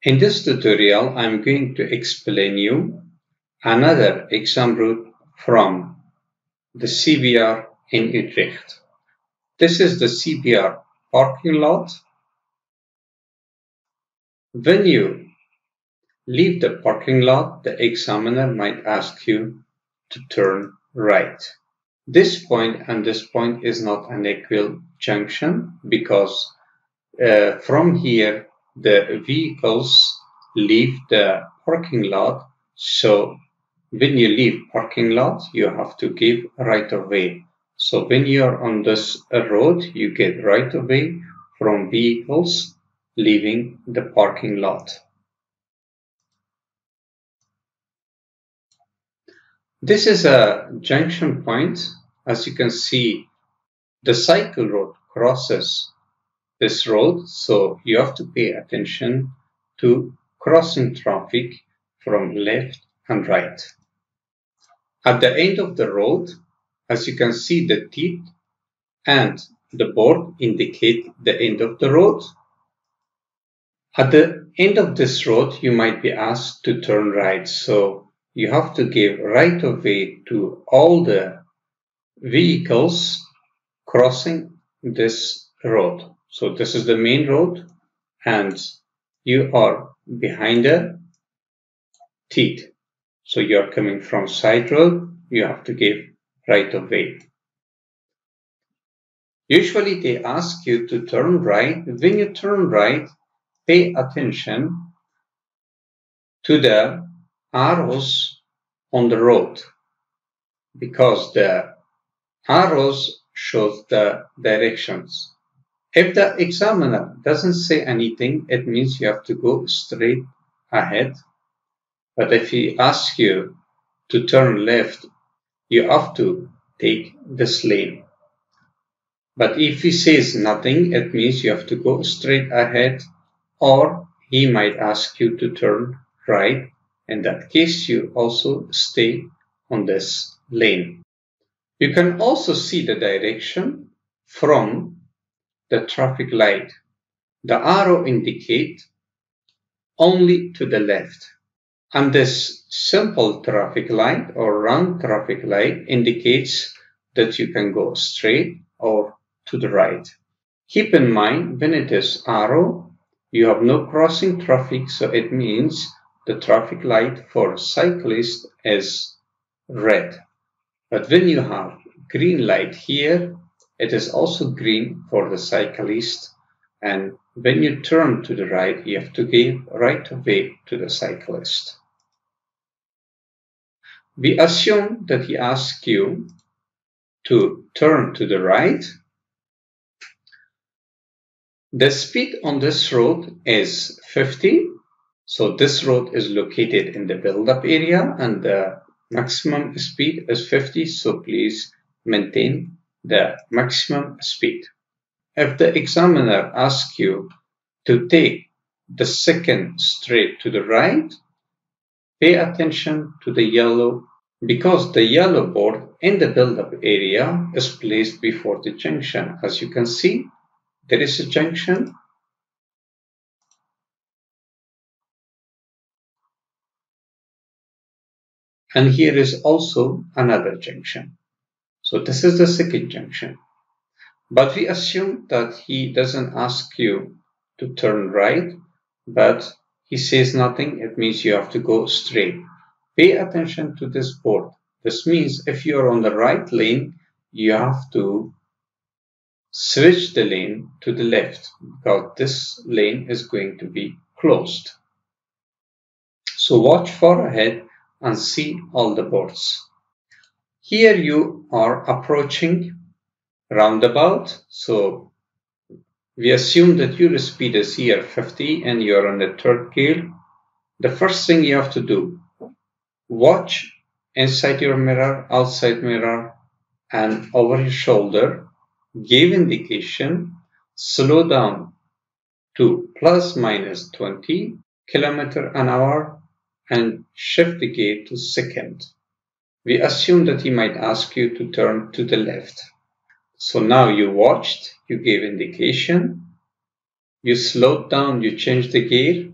In this tutorial, I'm going to explain you another exam route from the CBR in Utrecht. This is the CPR parking lot. When you leave the parking lot, the examiner might ask you to turn right. This point and this point is not an equal junction because from here the vehicles leave the parking lot. So when you leave parking lot, you have to give right of way. So when you are on this road, you get right of way from vehicles leaving the parking lot. This is a junction point. As you can see, the cycle road crosses this road, so you have to pay attention to crossing traffic from left and right. At the end of the road, as you can see, the teeth and the board indicate the end of the road. At the end of this road, you might be asked to turn right, so you have to give right of way to all the vehicles crossing this road. So this is the main road and you are behind the teeth. So you are coming from side road, you have to give right of way. Usually they ask you to turn right. When you turn right, pay attention to the arrows on the road because the arrows shows the directions. If the examiner doesn't say anything, it means you have to go straight ahead. But if he asks you to turn left, you have to take this lane. But if he says nothing, it means you have to go straight ahead, or he might ask you to turn right. In that case, you also stay on this lane. You can also see the direction from the traffic light. The arrow indicates only to the left. And this simple traffic light or round traffic light indicates that you can go straight or to the right. Keep in mind, when it is arrow, you have no crossing traffic, so it means the traffic light for cyclists is red. But when you have green light here, it is also green for the cyclist, and when you turn to the right, you have to give right of way to the cyclist. We assume that he asks you to turn to the right. The speed on this road is 50. So this road is located in the build-up area and the maximum speed is 50. So please maintain the maximum speed. If the examiner asks you to take the second straight to the right, pay attention to the yellow because the yellow board in the build-up area is placed before the junction. As you can see, there is a junction. And here is also another junction. So this is the second junction. But we assume that he doesn't ask you to turn right, but he says nothing. It means you have to go straight. Pay attention to this board. This means if you're on the right lane, you have to switch the lane to the left because this lane is going to be closed. So watch far ahead and see all the boards. Here you are approaching roundabout. So we assume that your speed is here 50 and you're on the third gear. The first thing you have to do, watch inside your mirror, outside mirror, and over your shoulder. Give indication, slow down to plus minus 20 km/h and shift the gear to second. We assume that he might ask you to turn to the left. So now you watched, you gave indication, you slowed down, you changed the gear,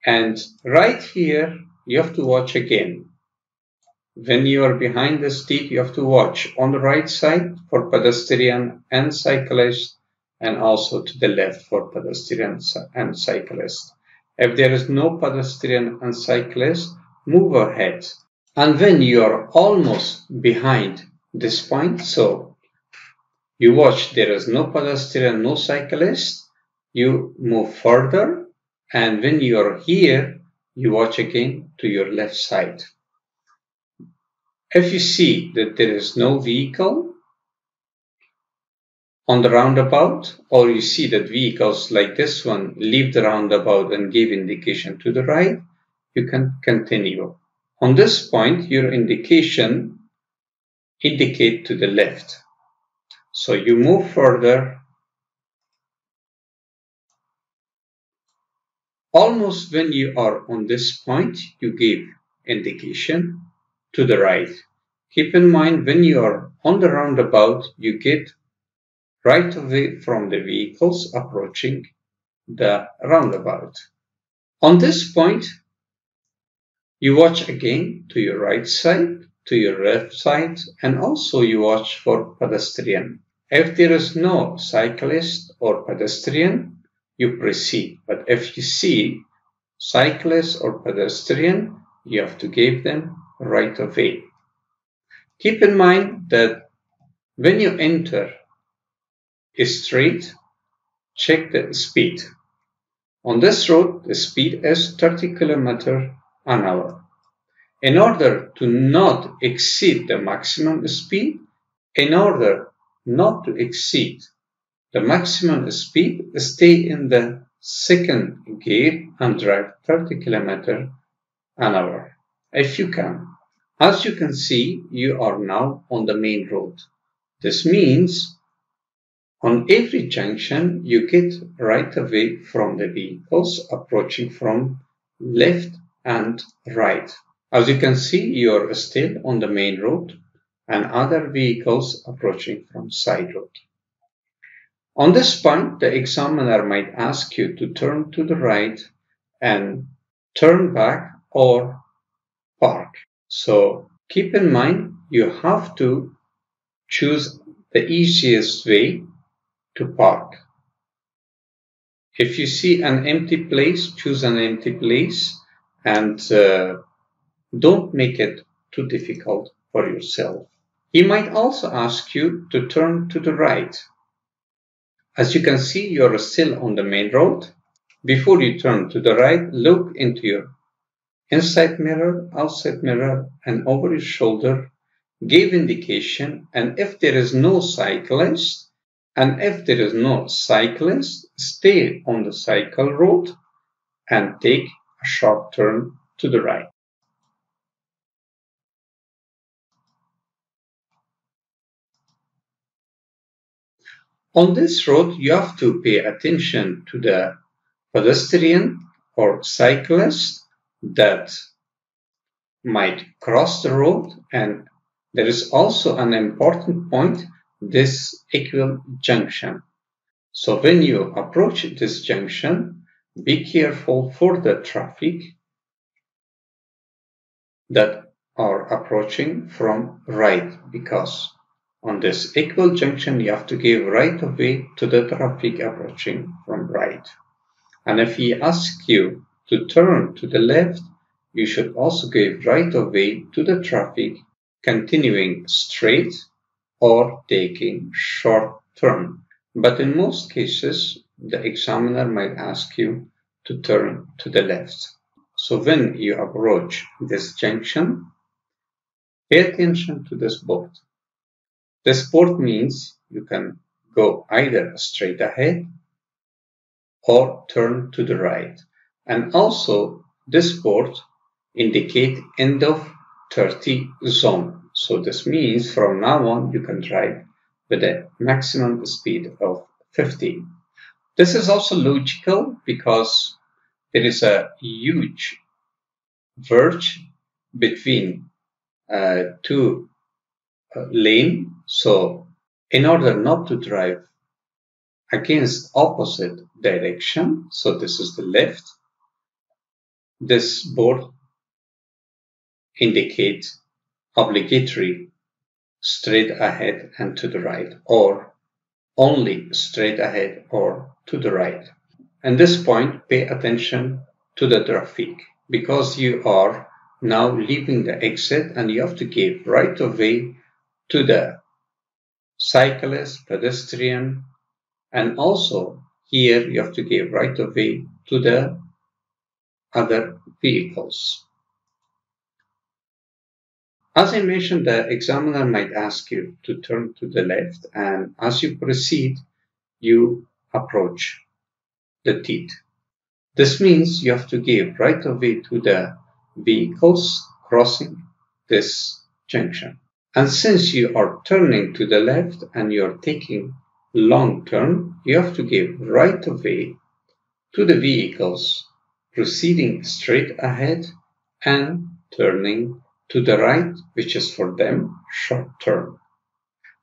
And right here, you have to watch again. When you are behind the steep, you have to watch on the right side for pedestrian and cyclist, and also to the left for pedestrian and cyclist. If there is no pedestrian and cyclist, move ahead. And when you are almost behind this point, so you watch there is no pedestrian, no cyclist, you move further, and when you are here, you watch again to your left side. If you see that there is no vehicle on the roundabout, or you see that vehicles like this one leave the roundabout and give indication to the right, you can continue. On this point, your indication indicate to the left. So you move further. Almost when you are on this point, you give indication to the right. Keep in mind, when you are on the roundabout, you get right away from the vehicles approaching the roundabout. On this point, you watch again to your right side, to your left side, and also you watch for pedestrian. If there is no cyclist or pedestrian, you proceed. But if you see cyclist or pedestrian, you have to give them right of way. Keep in mind that when you enter a street, check the speed. On this road, the speed is 30 km an hour. In order to not exceed the maximum speed, in order not to exceed the maximum speed, stay in the second gear and drive 30 km an hour, if you can. As you can see, you are now on the main road. This means on every junction, you get right away from the vehicles approaching from left and right. As you can see, you are still on the main road and other vehicles approaching from side road. On this point, the examiner might ask you to turn to the right and turn back or park. So keep in mind, you have to choose the easiest way to park. If you see an empty place, choose an empty place and don't make it too difficult for yourself. He might also ask you to turn to the right. As you can see, you're still on the main road. Before you turn to the right, look into your inside mirror, outside mirror, and over your shoulder. Give indication, and if there is no cyclist, stay on the cycle road and take a sharp turn to the right. On this road, you have to pay attention to the pedestrian or cyclist that might cross the road, and there is also an important point, this equal junction. So when you approach this junction, be careful for the traffic that are approaching from right, because on this equal junction, you have to give right of way to the traffic approaching from right. And if he asks you to turn to the left, you should also give right of way to the traffic continuing straight or taking short turn. But in most cases, the examiner might ask you to turn to the left. So when you approach this junction, pay attention to this board. This board means you can go either straight ahead or turn to the right. And also this board indicate end of 30 zone. So this means from now on you can drive with a maximum speed of 50. This is also logical because there is a huge verge between two lanes. So in order not to drive against opposite direction, so this is the left, This board indicates obligatory straight ahead and to the right, or only straight ahead or to the right. At this point, pay attention to the traffic because you are now leaving the exit and you have to give right of way to the cyclist, pedestrian, and also here you have to give right of way to the other vehicles. As I mentioned, the examiner might ask you to turn to the left, and as you proceed, you approach the teeth. This means you have to give right of way to the vehicles crossing this junction. And since you are turning to the left and you are taking long turn, you have to give right of way to the vehicles proceeding straight ahead and turning to the right, which is for them short turn.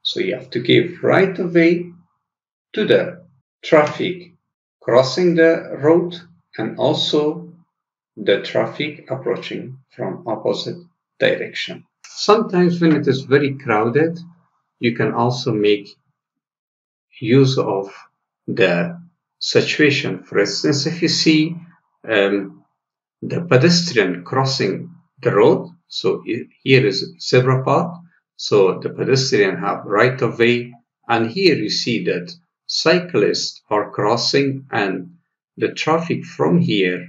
So you have to give right of way to the traffic crossing the road and also the traffic approaching from opposite direction. Sometimes when it is very crowded, you can also make use of the situation. For instance, if you see the pedestrian crossing the road, so here is zebra path, so the pedestrian have right of way, and here you see that cyclists are crossing and the traffic from here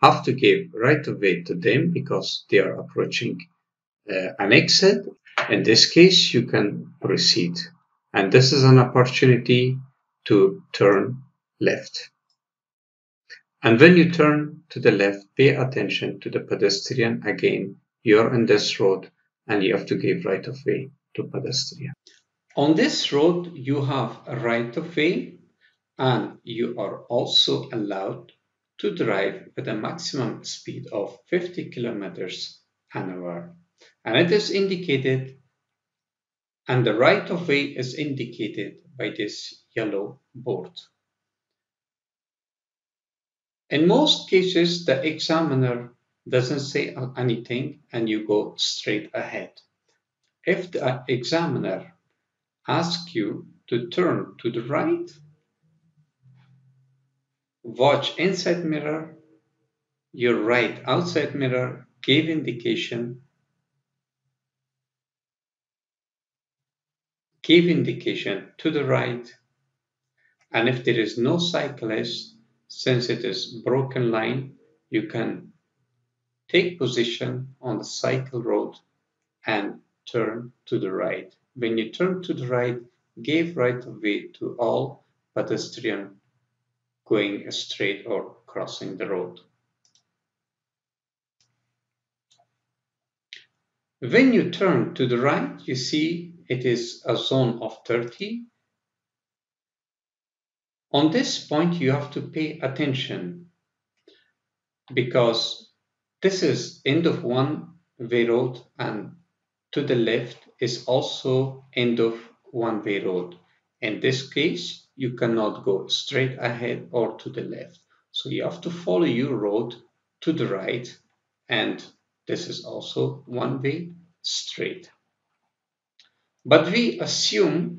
have to give right of way to them because they are approaching an exit. In this case, you can proceed. And this is an opportunity to turn left. And when you turn to the left, pay attention to the pedestrian. Again, you're on this road and you have to give right of way to pedestrian. On this road, you have a right of way and you are also allowed to drive with a maximum speed of 50 kilometers an hour. And it is indicated, and the right of way is indicated by this yellow board. In most cases, the examiner doesn't say anything and you go straight ahead. If the examiner asks you to turn to the right, watch inside mirror, your right outside mirror, give indication to the right, and if there is no cyclist, since it is broken line, you can take position on the cycle road and turn to the right. When you turn to the right, give right of way to all pedestrians going straight or crossing the road. When you turn to the right, you see it is a zone of 30. On this point, you have to pay attention because this is end of one-way road and to the left is also end of one-way road. In this case, you cannot go straight ahead or to the left. So you have to follow your road to the right, and this is also one-way straight. But we assume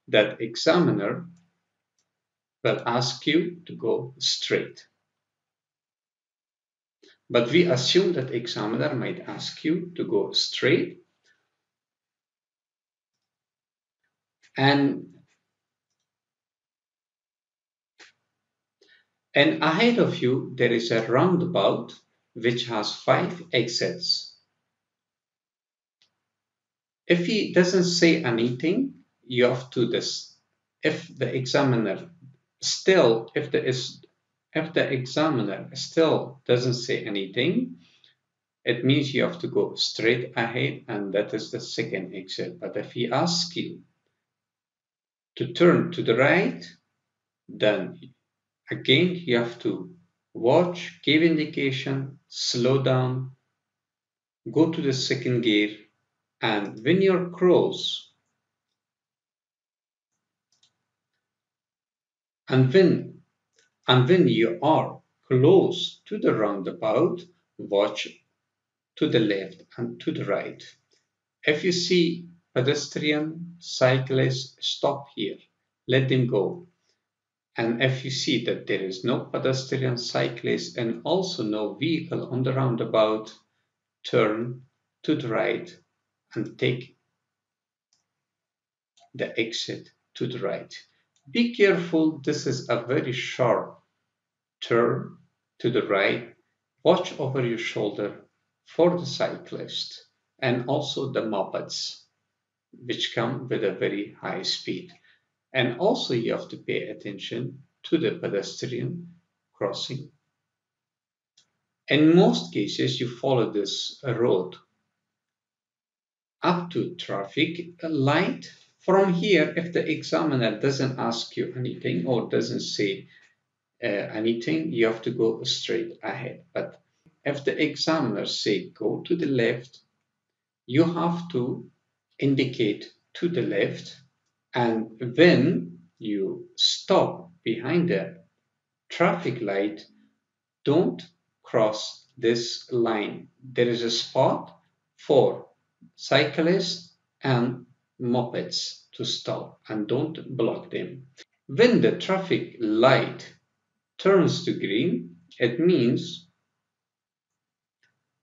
that examiner will ask you to go straight. But we assume that examiner might ask you to go straight, and ahead of you there is a roundabout which has 5 exits. If he doesn't say anything, you have to this. If the examiner still doesn't say anything, it means you have to go straight ahead, and that is the second exit. But if he asks you to turn to the right, then again you have to watch, give indication, slow down, go to the second gear, and when you're close, and when you are close to the roundabout, watch to the left and to the right. If you see pedestrian, cyclist, stop here, let them go. And if you see that there is no pedestrian, cyclist, and also no vehicle on the roundabout, turn to the right and take the exit to the right. Be careful, this is a very sharp turn to the right. Watch over your shoulder for the cyclist and also the mopeds, which come with a very high speed. And also you have to pay attention to the pedestrian crossing. In most cases, you follow this road up to traffic light. From here, if the examiner doesn't ask you anything or doesn't say anything, you have to go straight ahead. But if the examiner say go to the left, you have to indicate to the left, and when you stop behind the traffic light, don't cross this line. There is a spot for cyclists and mopeds to stop, and don't block them. When the traffic light turns to green, it means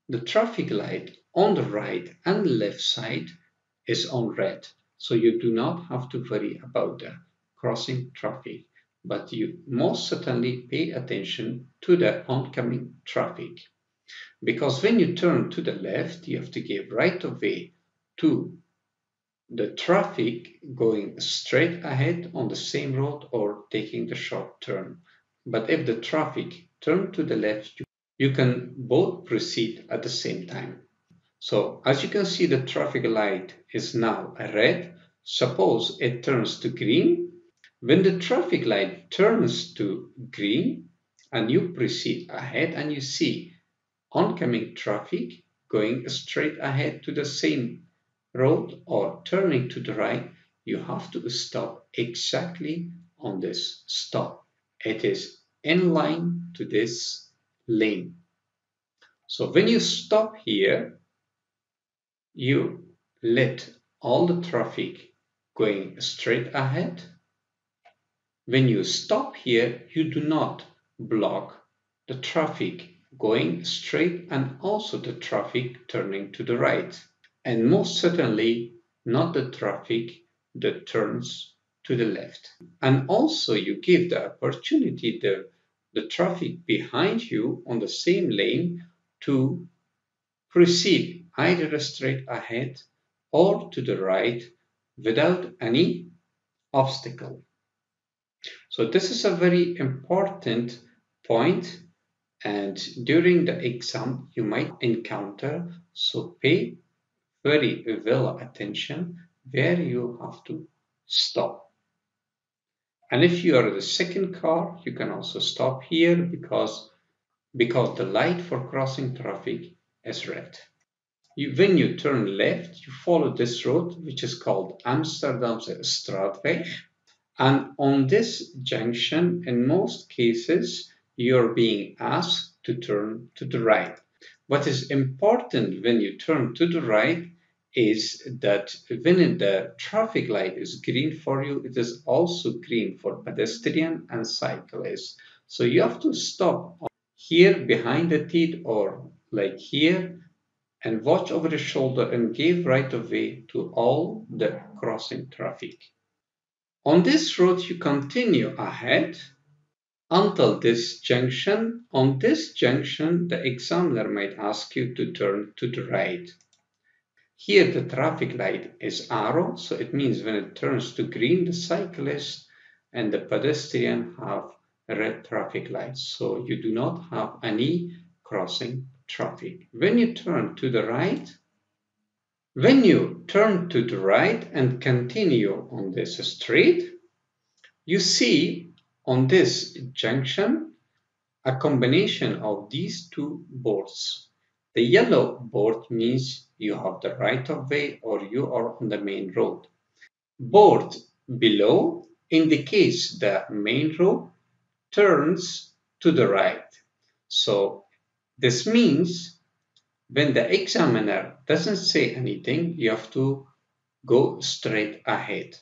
the traffic light on the right and left side is on red. So you do not have to worry about the crossing traffic, but you most certainly pay attention to the oncoming traffic. Because when you turn to the left, you have to give right of way to the traffic going straight ahead on the same road or taking the short turn. But if the traffic turn to the left, you can both proceed at the same time. So as you can see, the traffic light is now red. Suppose it turns to green. When the traffic light turns to green and you proceed ahead and you see oncoming traffic going straight ahead to the same road or turning to the right, you have to stop exactly on this stop. It is in line to this lane. So when you stop here, you let all the traffic going straight ahead. When you stop here, you do not block the traffic going straight and also the traffic turning to the right. And most certainly not the traffic that turns to the left. And also you give the opportunity the traffic behind you on the same lane to proceed either straight ahead or to the right without any obstacle. So this is a very important point, and during the exam you might encounter, so pay very well attention where you have to stop. And if you are the second car, you can also stop here because the light for crossing traffic is red. When you turn left, you follow this road, which is called Amsterdamse Straatweg. And on this junction, in most cases, you're being asked to turn to the right. What is important when you turn to the right is that when the traffic light is green for you, it is also green for pedestrian and cyclists. So you have to stop here behind the teeth or like here and watch over the shoulder and give right of way to all the crossing traffic. On this road, you continue ahead until this junction. On this junction, the examiner might ask you to turn to the right. Here, the traffic light is arrow, so it means when it turns to green, the cyclist and the pedestrian have red traffic lights, so you do not have any crossing traffic. When you turn to the right, and continue on this street, you see on this junction a combination of these two boards. The yellow board means you have the right of way or you are on the main road. Board below indicates the main road turns to the right. So this means when the examiner doesn't say anything, you have to go straight ahead.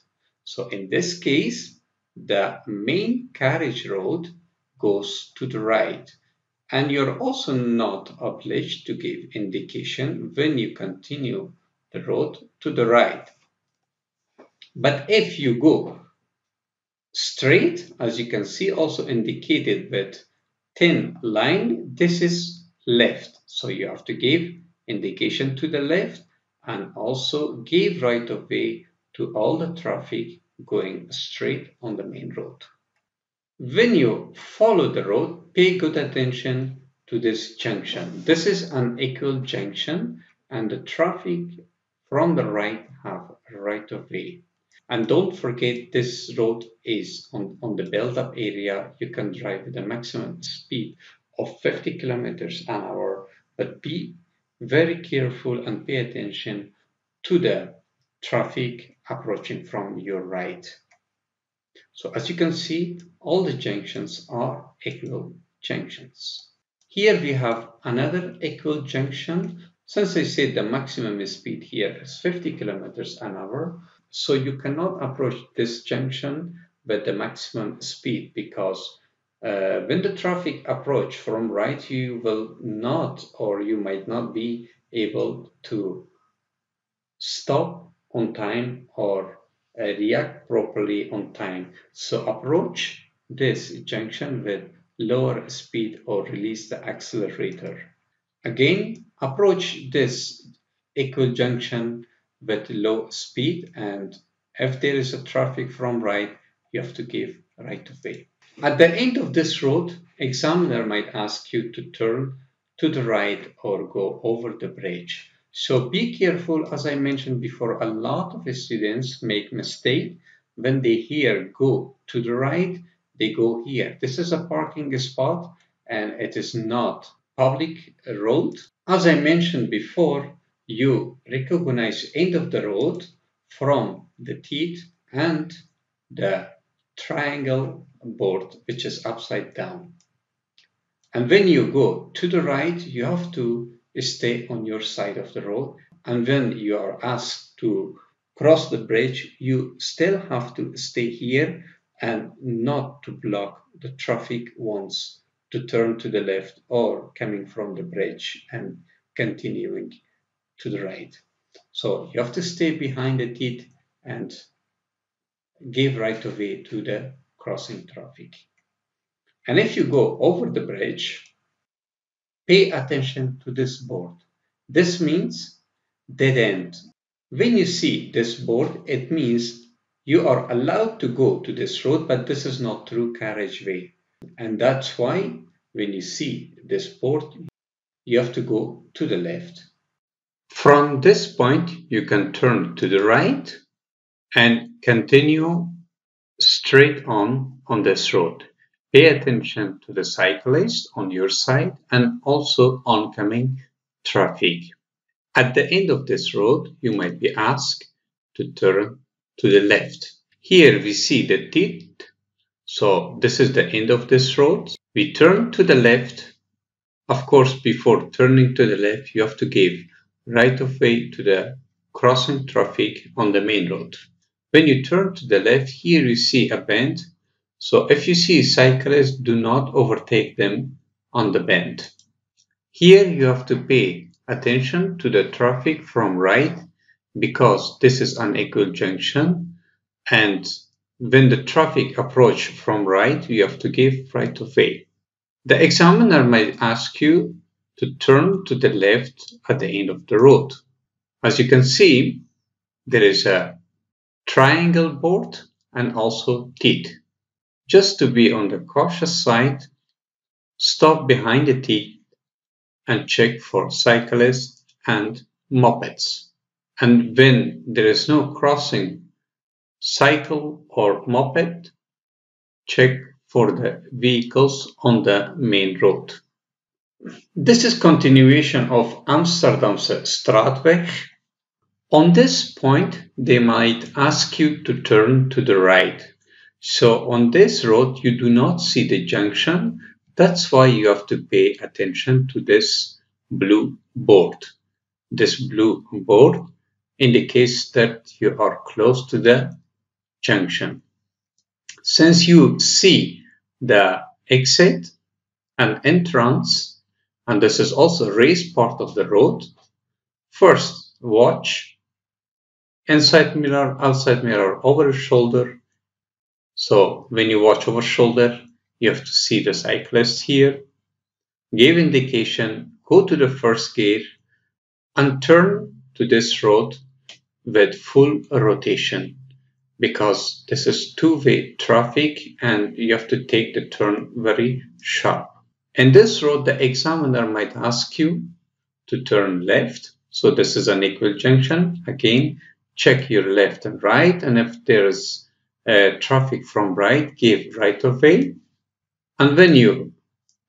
So in this case, the main carriage road goes to the right. And you're also not obliged to give indication when you continue the road to the right. But if you go straight, as you can see also indicated with thin line, this is left. So you have to give indication to the left and also give right of way to all the traffic going straight on the main road. When you follow the road, pay good attention to this junction. This is an equal junction and the traffic from the right have right of way. And don't forget this road is on the build-up area. You can drive with a maximum speed of 50 kilometers an hour, but be very careful and pay attention to the traffic approaching from your right. So as you can see, all the junctions are equal junctions. Here we have another equal junction. Since I said the maximum speed here is 50 kilometers an hour, so you cannot approach this junction with the maximum speed because when the traffic approach from right, you will not or you might not be able to stop on time or react properly on time. So approach this junction with lower speed or release the accelerator. Again, approach this equal junction with low speed, and if there is a traffic from right, you have to give right of way. At the end of this road, examiner might ask you to turn to the right or go over the bridge. So be careful. As I mentioned before, a lot of students make mistake when they hear go to the right, they go here. This is a parking spot and it is not public road. As I mentioned before, you recognize end of the road from the teeth and the triangle board, which is upside down. And when you go to the right, you have to stay on your side of the road. And when you are asked to cross the bridge, you still have to stay here and not to block the traffic once to turn to the left or coming from the bridge and continuing to the right. So you have to stay behind the teeth and give right of way to the crossing traffic. And if you go over the bridge, pay attention to this board. This means dead end. When you see this board, it means you are allowed to go to this road, but this is not through carriageway. And that's why when you see this board, you have to go to the left. From this point, you can turn to the right and continue straight on this road. Pay attention to the cyclist on your side and also oncoming traffic. At the end of this road, you might be asked to turn to the left. Here we see the teeth. So this is the end of this road. We turn to the left. Of course, before turning to the left, you have to give right of way to the crossing traffic on the main road. When you turn to the left, here you see a bend. So if you see cyclists, do not overtake them on the bend. Here you have to pay attention to the traffic from right because this is an equal junction. And when the traffic approach from right, you have to give right of way. The examiner might ask you to turn to the left at the end of the road. As you can see, there is a triangle board and also teeth. Just to be on the cautious side, stop behind the teeth and check for cyclists and mopeds. And when there is no crossing cycle or moped, check for the vehicles on the main road. This is continuation of Amsterdam's Straatweg. On this point, they might ask you to turn to the right. So on this road, you do not see the junction, That's why you have to pay attention to this blue board. This blue board indicates that you are close to the junction. Since you see the exit and entrance, and this is also raised part of the road, first watch inside mirror, outside mirror, over your shoulder. So when you watch over shoulder, you have to see the cyclist here. Give indication, go to the first gear and turn to this road with full rotation, because this is two-way traffic and you have to take the turn very sharp. In this road, the examiner might ask you to turn left. So this is an equal junction. Again, check your left and right, and if there is traffic from right, give right of way. And when you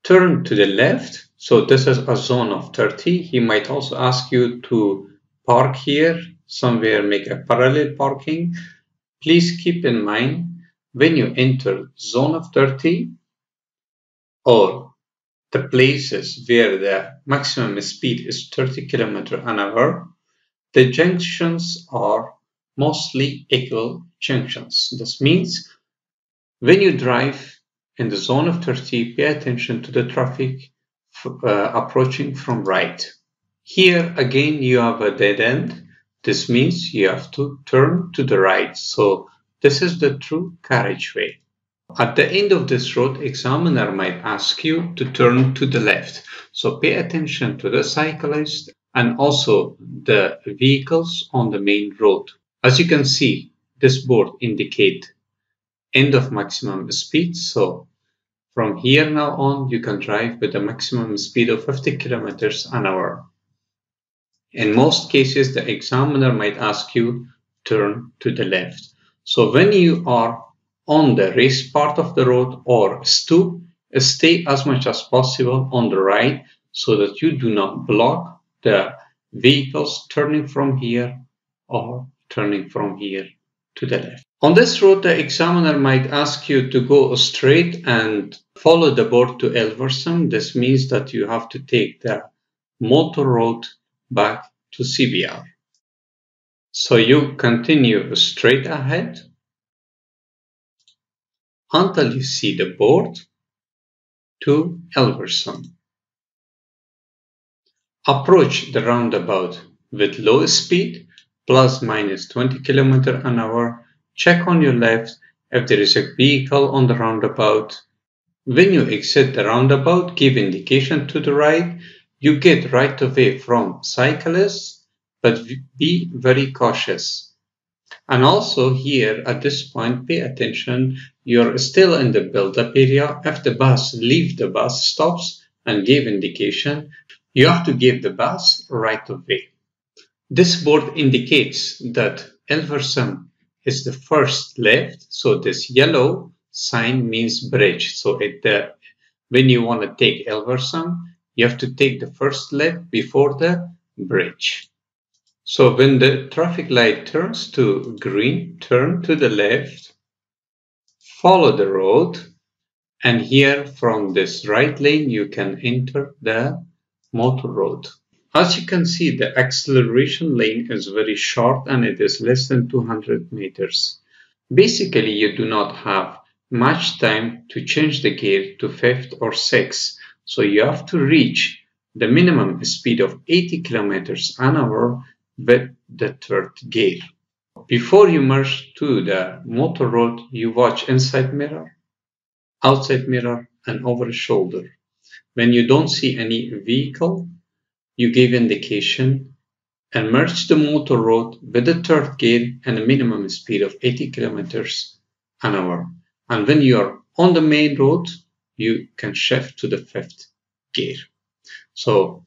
turn to the left, so this is a zone of 30, he might also ask you to park here, somewhere make a parallel parking. Please keep in mind, when you enter zone of 30 or the places where the maximum speed is 30 km/h, the junctions are mostly equal junctions. This means when you drive in the zone of 30, pay attention to the traffic approaching from right. Here again you have a dead end. This means you have to turn to the right. So this is the true carriageway. At the end of this road, examiner might ask you to turn to the left. So pay attention to the cyclist and also the vehicles on the main road. As you can see, this board indicates end of maximum speed. So from here now on, you can drive with a maximum speed of 50 km/h. In most cases, the examiner might ask you turn to the left. So when you are on the raised part of the road or stoop, stay as much as possible on the right so that you do not block the vehicles turning from here or turning from here to the left. On this road, the examiner might ask you to go straight and follow the board to Elverson. This means that you have to take the motor road back to CBR. So you continue straight ahead until you see the board to Elverson. Approach the roundabout with low speed, plus minus 20 km/h. Check on your left if there is a vehicle on the roundabout. When you exit the roundabout, give indication to the right. You get right of way from cyclists, but be very cautious. And also here at this point, pay attention, you're still in the build-up area. If the bus leaves the bus stops and give indication, you have to give the bus right of way. This board indicates that Elverson is the first left, so this yellow sign means bridge. So when you want to take Elverson, you have to take the first left before the bridge. So when the traffic light turns to green, turn to the left, follow the road, and here from this right lane you can enter the motor road. As you can see, the acceleration lane is very short and it is less than 200 meters. Basically, you do not have much time to change the gear to fifth or sixth, so you have to reach the minimum speed of 80 km/h with the third gear. Before you merge to the motor road, you watch inside mirror, outside mirror, and over shoulder. When you don't see any vehicle, you give indication and merge the motor road with the third gear and a minimum speed of 80 km/h. And when you are on the main road, you can shift to the fifth gear. So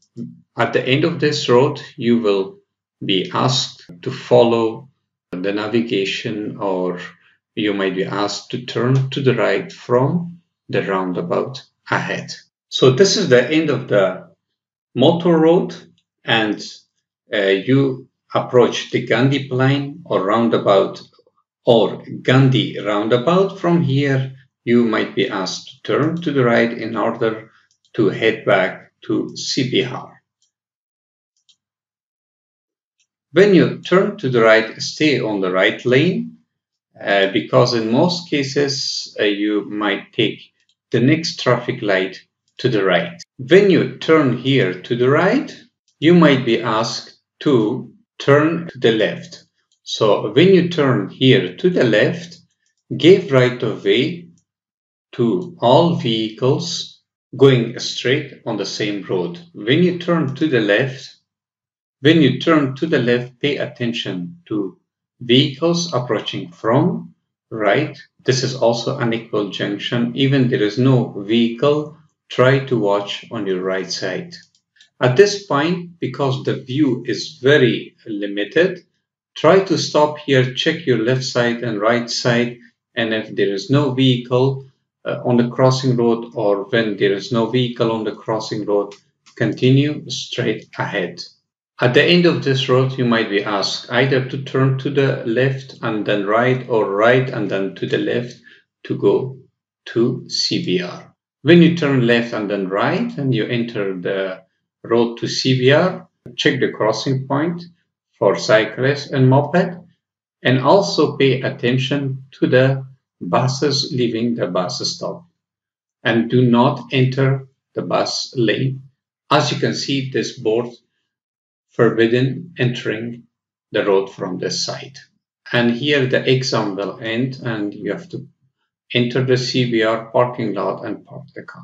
at the end of this road, you will be asked to follow the navigation, or you might be asked to turn to the right from the roundabout ahead. So this is the end of the motor road, and you approach the Gandhi Plain or roundabout or Gandhi roundabout. From here, you might be asked to turn to the right in order to head back to CBR. When you turn to the right, stay on the right lane because in most cases you might take the next traffic light to the right. When you turn here to the right, you might be asked to turn to the left. So when you turn here to the left, give right of way to all vehicles going straight on the same road. When you turn to the left, pay attention to vehicles approaching from right. This is also unequal junction. Even there is no vehicle, try to watch on your right side. At this point, because the view is very limited, try to stop here, check your left side and right side, and if there is no vehicle on the crossing road, or when there is no vehicle on the crossing road, continue straight ahead. At the end of this road, you might be asked either to turn to the left and then right, or right and then to the left to go to CBR. When you turn left and then right and you enter the road to CBR, check the crossing point for cyclists and moped, and also pay attention to the buses leaving the bus stop. And do not enter the bus lane. As you can see, this board forbidden entering the road from this side. And here the exam will end and you have to enter the CBR parking lot and park the car.